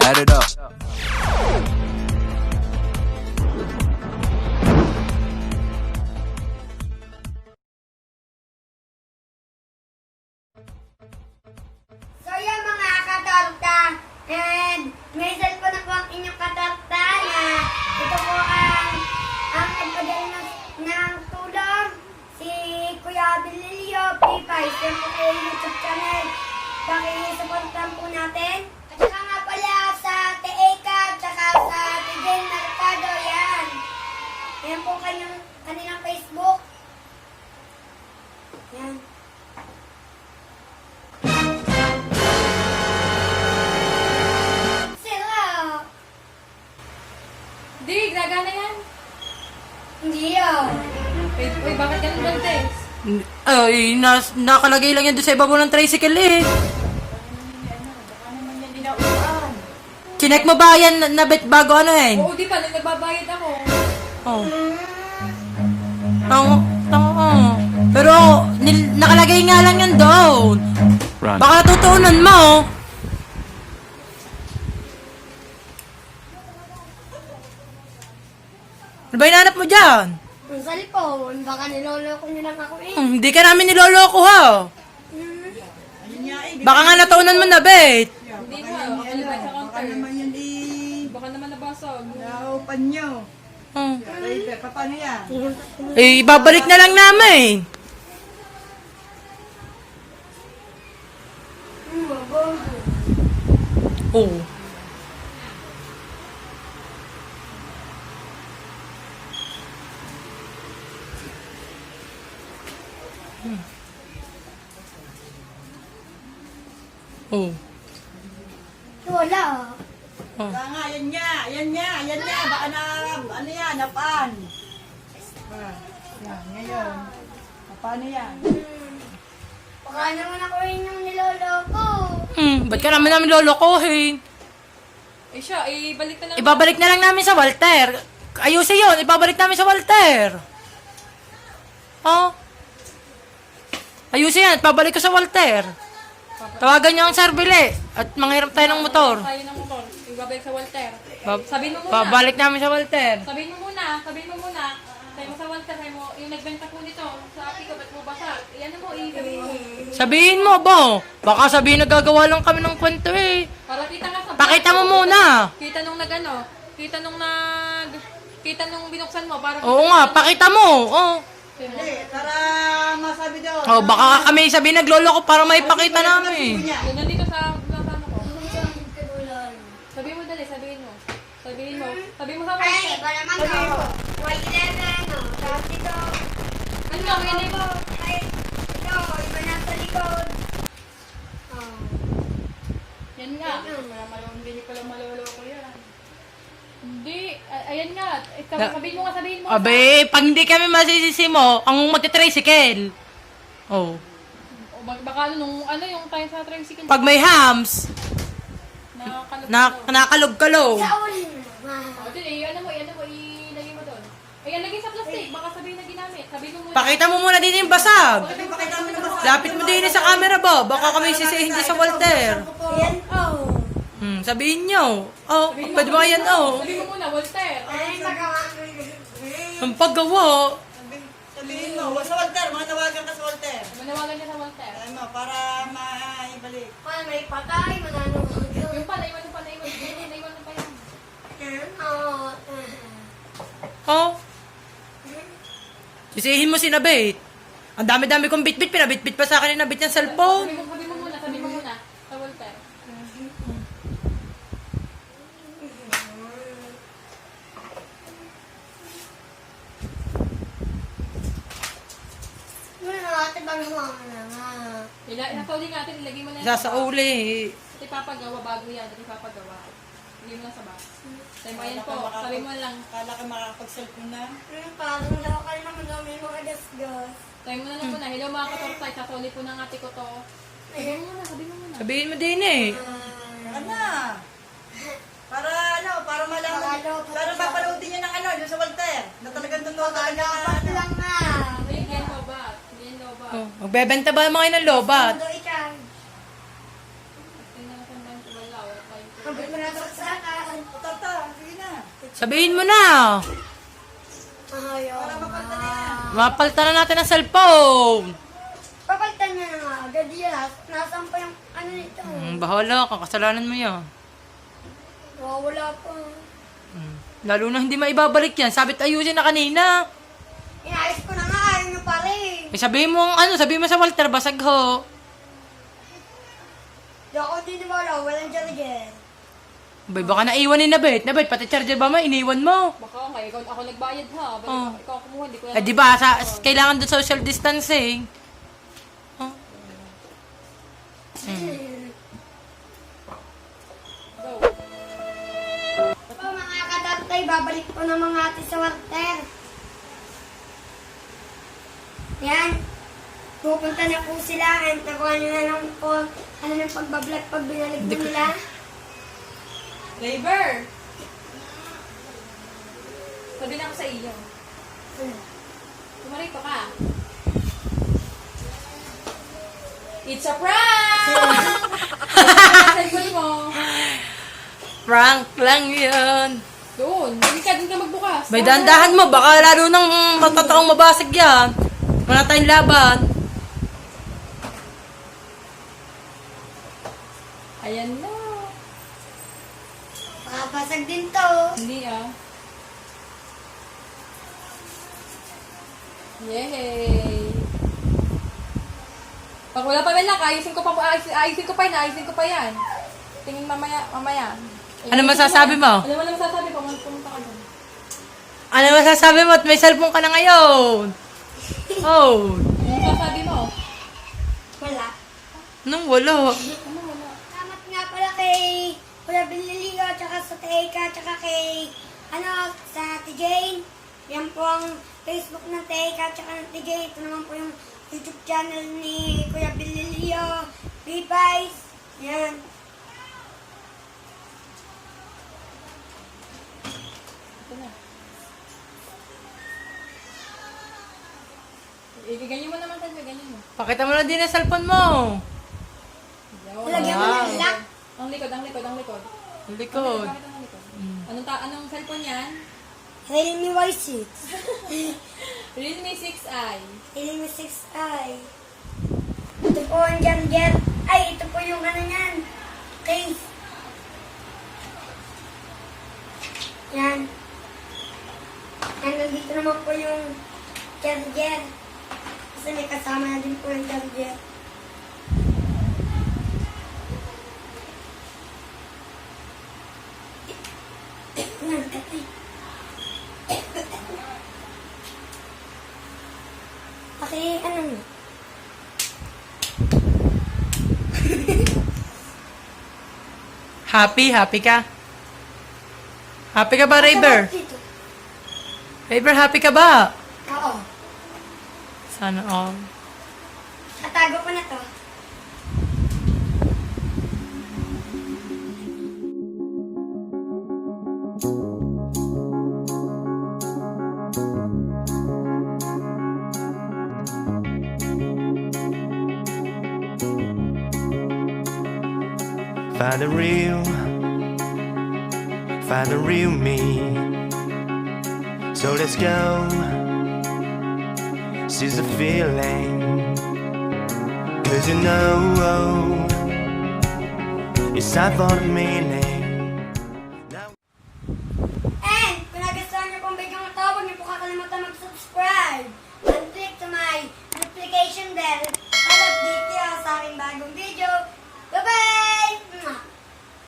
add it up. So yan mga katorta, and may cellphone na po ang inyong katorta na ito po ang nagpadala ng tulong si Kuya Abililio P5. Yan po kayo yung YouTube channel. Pakisuportan po natin. At saka nga pala sa Teeka at saka sa Tijen Mercado. Yan. Yan po kanilang Facebook. Yan. Di, gagana yan. Hindi yun. Uy, bakit ganun ba, Tess? Ay, nakalagay lang yan doon sa ibabaw ng tricycle eh. Baka naman yan dinaulaan. Chinek mo ba yan na bago ano eh? Oo, di ba? Nung nagbabayad ako. Oh. Tango. Pero, nakalagay nga lang yan doon. Run. Baka tutuunan mo. Ano ba hinahanap mo dyan? Ang cellphone, baka niloloko nyo lang ako eh. Hindi ka namin niloloko ha. Baka nga natuunan mo na, bet. Hindi mo, nakalibay sa counter. Naman yan Baka naman nabasag. naupan nyo. Paano yan? Eh, babalik na lang namin. Mabago. Oh. Oh. Wala. Kaya nga, yan nga. Baka na, ano yan, napaan. Yan, ngayon. Paano yan? Baka naman ako rin yung niloloko. Ba't ka namin lolokohin? Eh siya, ibalik na lang. Ibabalik na lang namin sa Walter. Ayusin yun, ibabalik namin sa Walter. Oh. Ayusin yan, ibabalik ko sa Walter. Tawagan niyo ang Sarbile at manghiram tayo ng motor. Tayo ng motor. Ibabalik sa Walter. Ba- Sabihin mo muna. Babalik namin sa Walter. Sabihin mo muna. Sabihin mo sa Walter, sabihin mo, yung nagbenta po nito, sa pick up at mo basa. Yan mo, sabihin mo. Sabihin mo, bo. Baka sabihin nagagawa lang kami ng kwento eh. Para kita nga sa... Pakita mo muna. Kita nung kita nung binuksan mo. Para Oo nga, pakita mo. Oh. Hindi, para masabi daw. Oh, baka kami sabihin nagloloko para maipakita namin. Yung nandito sa ano ko. Sabihin mo dali, sabihin mo. Sabihin mo sa Ay, Walter. iba naman to. Y11, no? Tapos ito. Ano ba, yan Ito, ay, ito, iba na sa likod. Oh. Yan nga. Hindi pala maloloko yan. Hindi. Ayan nga. Sabihin mo. Abe, pag hindi kami masisisi mo, ang magte-tricycle. Oh. O baka nung yung tayo sa tricycle. Pag may hams, Nakakalog. nakakalog-kalog. Sa uli naman. O, dun, ano mo, ilagay mo doon. Ayan, lagay sa plastic. Baka sabihin na ginamit. Sabihin mo muna. Pakita mo muna din yung basag. Lapit mo din sa camera ba? Baka kami sisihin din sa Walter. Ayan, oh. Sabihin nyo. Oh, pwede ba yan oh? Sabihin mo muna, Walter. Ay, magawa ko Ang paggawa. Sabihin mo, sa Walter, mga tawagan ka sa Walter. Manawagan niya sa Walter. Alam mo, para maibalik. Kaya may patay, mananong. Yung pala, iwan mo pa yan. Iwan mo pa yan. Oh. Oh. Sisihin mo si Nabit. Ang dami-dami kong bit-bit. Pinabit-bit pa sa akin yung Nabit niyang cellphone. Sabihin mo muna. Sa Walter. Ate, bang naman na nga. Nakauli natin, ilagay mo na Isa sa uli. Ito ipapagawa bago yan. Ito ipapagawa. Ilagay mo lang sa box. Sabi mo, ayan po. Sabi mo lang. Kala ka makakapag-cellphone na. Parang daw kayo naman dami mga gasgas. Sabi mo na lang po na, hello mga katortay, sasoli po ng ate ko to. Sabihin mo muna. Sabihin mo din eh. Ano? Para para malaman. Para papanoodin niya ng yung sa Walter. Na talagang totoo talaga na Dapat lang na. Hindi yan lobat. Hindi yan lobat. Oh, magbebenta ba mga yun ng lobat? Mundo ikan. Tingnan natin ba yung wala. Wala tayong Sabi ko na saksakan. Tata, sige na. Sabihin mo na. Ayaw. Para mapalta na yan. Mapalitan na natin ang cellphone. Papalitan niya na nga agad yan. Nasaan pa yung ano nito? Bahala ka, kasalanan mo yan. Wala pa. Lalo na hindi maibabalik yan. Sabit ayusin na kanina. Inayos ko na nga, ayaw nyo pa rin. Eh, sabihin mo ang sabihin mo sa Walter, basag ho. Di ako tiniwala, walang charger. Bay, baka naiwan ni Nabet. Nabet, pati charger ba mo, iniwan mo. Baka nga, ikaw ako nagbayad ha. Balik Oh. ikaw ang kumuha, hindi ko Eh, di ba, kailangan doon social distancing. Oh. Go. So, mga katatay, babalik po ng mga ate sa Walter. Yan. Pupunta na po sila. And nakuha nyo na lang po ano ng pagbablog pag binalik mo nila. Labor! Sabi na ako sa iyo. Tumaray pa ka. It's a prank! Cellphone mo. Prank lang yun. Doon, doon ka magbukas. Bay, dahan-dahan mo, baka lalo nang matataong mabasag yan. Wala tayong laban. Ayan na. Makapasag din to. Hindi ah. Yay! Pag wala pa lang, ayusin ko pa yan. Tingin mamaya. Ano masasabi mo? Ano mo masasabi pa? Pumunta ka doon. Ano masasabi mo at may cellphone ka na ngayon? Oh. Ano masasabi mo? Wala. Nung wala. Salamat nga pala kay Kuya Bililio, tsaka sa Teika, tsaka kay, sa Ate Jane. Yan po ang Facebook ng Teika, tsaka ng Ate Jane. Ito naman po yung YouTube channel ni Kuya Bililio, Pipies. Yan. Ito na. Ganyan mo naman tayo, ganyan mo. Pakita mo na din ang cellphone mo. Lagyan mo ng lock. Ang likod. Ang likod. Bakit ang likod? Anong cellphone yan? Realme Y6. Realme 6i. Realme 6i. Ito po ang charger. Ay, ito po yung ano yan. Case. Yan. Yan, nandito naman po yung charger. Kasi may kasama na din po yung charger. Paki, ano mo? Happy ka? Happy ka ba, Raver? Dito. Raver, happy ka ba? Oo. Sana all. Katago ko na to. Find the real me. So let's go. Seize the feeling. 'Cause you know it's time for the meaning.